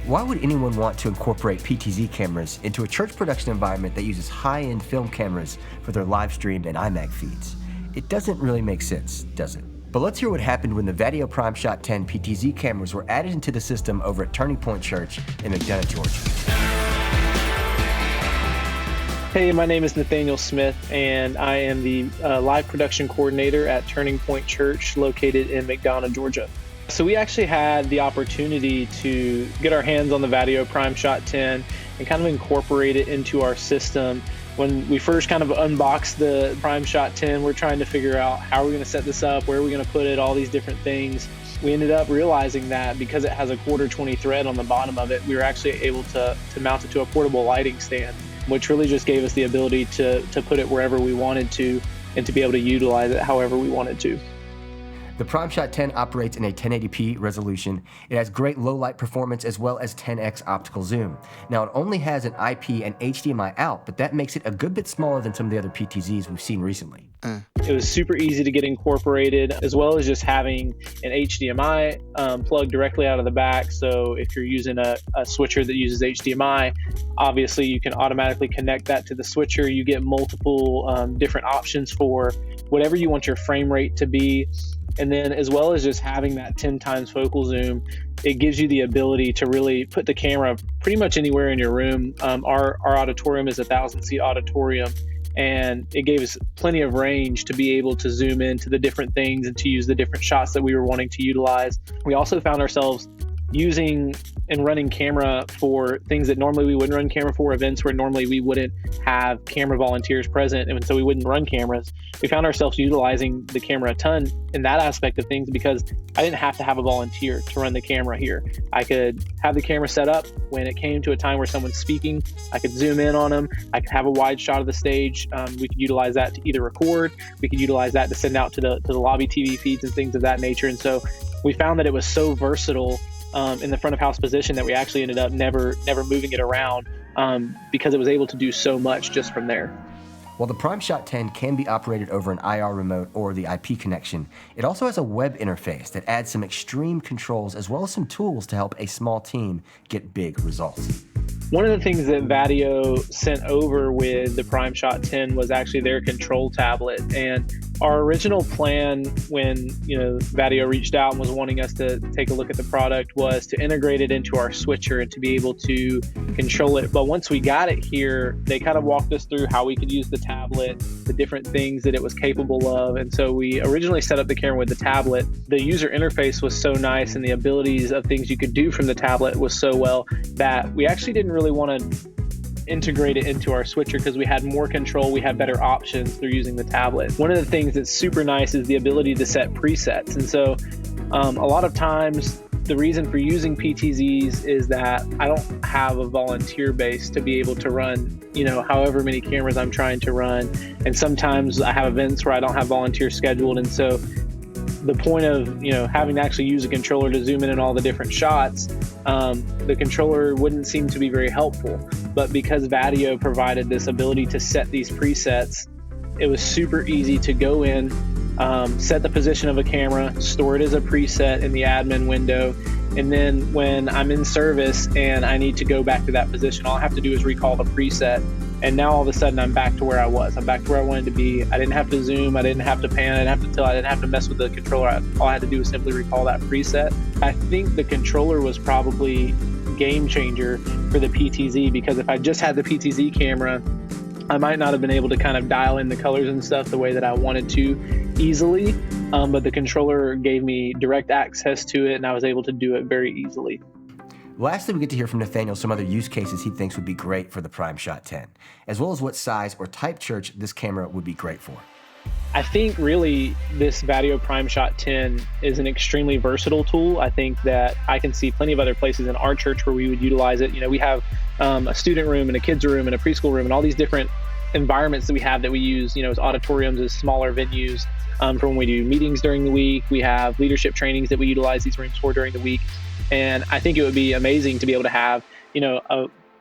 Why would anyone want to incorporate PTZ cameras into a church production environment that uses high-end film cameras for their live stream and IMAG feeds? It doesn't really make sense, does it? But let's hear what happened when the Vaddio PrimeShot10 PTZ cameras were added into the system over at Turning Point Church in McDonough, Georgia. Hey, my name is Nathaniel Smith, and I am the live production coordinator at Turning Point Church located in McDonough, Georgia. So we actually had the opportunity to get our hands on the Vaddio PrimeShot10 and kind of incorporate it into our system. When we first kind of unboxed the PrimeShot10, we're trying to figure out how we're going to set this up, where are we going to put it, all these different things. We ended up realizing that because it has a 1/4-20 thread on the bottom of it, we were actually able to mount it to a portable lighting stand, which really just gave us the ability to put it wherever we wanted to and to be able to utilize it however we wanted to. The PrimeShot10 operates in a 1080p resolution. It has great low light performance as well as 10x optical zoom. Now, it only has an IP and HDMI out, but that makes it a good bit smaller than some of the other PTZs we've seen recently. It was super easy to get incorporated, as well as just having an HDMI plug directly out of the back. So if you're using a switcher that uses HDMI, obviously you can automatically connect that to the switcher. You get multiple different options for whatever you want your frame rate to be. And then as well as just having that 10 times focal zoom, it gives you the ability to really put the camera pretty much anywhere in your room. Our auditorium is a 1,000-seat auditorium, and it gave us plenty of range to be able to zoom into the different things and to use the different shots that we were wanting to utilize. We also found ourselves using and running camera for things that normally we wouldn't run camera for, events where normally we wouldn't have camera volunteers present, and so we wouldn't run cameras. We found ourselves utilizing the camera a ton in that aspect of things because I didn't have to have a volunteer to run the camera here. I could have the camera set up. When it came to a time where someone's speaking, I could zoom in on them. I could have a wide shot of the stage. We could utilize that to either record. We could utilize that to send out to the lobby TV feeds and things of that nature. And so we found that it was so versatile in the front of house position that we actually ended up never moving it around because it was able to do so much just from there. While the PrimeShot10 can be operated over an IR remote or the IP connection, it also has a web interface that adds some extreme controls as well as some tools to help a small team get big results. One of the things that Vaddio sent over with the PrimeShot10 was actually their control tablet. And our original plan when Vaddio reached out and was wanting us to take a look at the product was to integrate it into our switcher and to be able to control it. But once we got it here, they kind of walked us through how we could use the tablet, the different things that it was capable of. And so we originally set up the camera with the tablet. The user interface was so nice and the abilities of things you could do from the tablet was so well that we actually didn't really want to integrate it into our switcher because we had more control, we had better options through using the tablet. One of the things that's super nice is the ability to set presets. And so a lot of times the reason for using PTZs is that I don't have a volunteer base to be able to run, however many cameras I'm trying to run. And sometimes I have events where I don't have volunteers scheduled. And so the point of, having to actually use a controller to zoom in on all the different shots, the controller wouldn't seem to be very helpful. But because Vaddio provided this ability to set these presets, it was super easy to go in, set the position of a camera, store it as a preset in the admin window, and then when I'm in service and I need to go back to that position, all I have to do is recall the preset, and now all of a sudden I'm back to where I was. I'm back to where I wanted to be. I didn't have to zoom, I didn't have to pan, I didn't have to tilt, I didn't have to mess with the controller. All I had to do was simply recall that preset. I think the controller was probably game changer for the PTZ because if I just had the PTZ camera, I might not have been able to kind of dial in the colors and stuff the way that I wanted to easily, but the controller gave me direct access to it and I was able to do it very easily. Lastly, we get to hear from Nathaniel some other use cases he thinks would be great for the PrimeShot10, as well as what size or type church this camera would be great for. I think really this Vaddio PrimeShot10 is an extremely versatile tool. I think that I can see plenty of other places in our church where we would utilize it. We have a student room and a kids room and a preschool room and all these different environments that we have that we use, as auditoriums, as smaller venues for when we do meetings during the week. We have leadership trainings that we utilize these rooms for during the week. And I think it would be amazing to be able to have,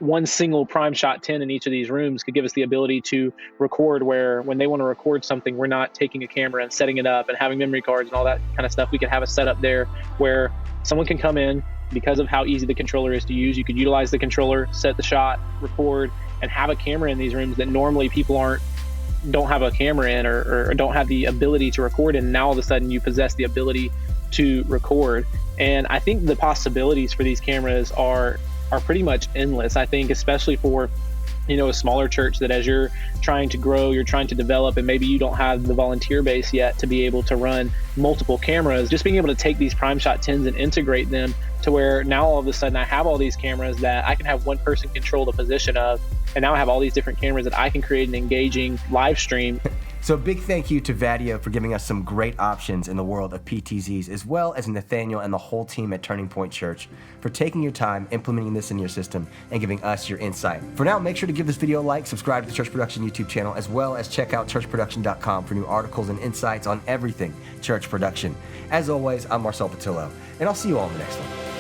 one single PrimeShot10 in each of these rooms could give us the ability to record where when they want to record something, we're not taking a camera and setting it up and having memory cards and all that kind of stuff. We could have a setup there where someone can come in, because of how easy the controller is to use. You could utilize the controller, set the shot, record, and have a camera in these rooms that normally people don't have a camera in, or don't have the ability to record in. And now all of a sudden you possess the ability to record. And I think the possibilities for these cameras are pretty much endless. I think especially for a smaller church, that as you're trying to grow, you're trying to develop, and maybe you don't have the volunteer base yet to be able to run multiple cameras, just being able to take these PrimeShot 10s and integrate them to where now all of a sudden I have all these cameras that I can have one person control the position of, and now I have all these different cameras that I can create an engaging live stream. So big thank you to Vaddio for giving us some great options in the world of PTZs, as well as Nathaniel and the whole team at Turning Point Church for taking your time, implementing this in your system, and giving us your insight. For now, make sure to give this video a like, subscribe to the Church Production YouTube channel, as well as check out churchproduction.com for new articles and insights on everything church production. As always, I'm Marcel Patillo, and I'll see you all in the next one.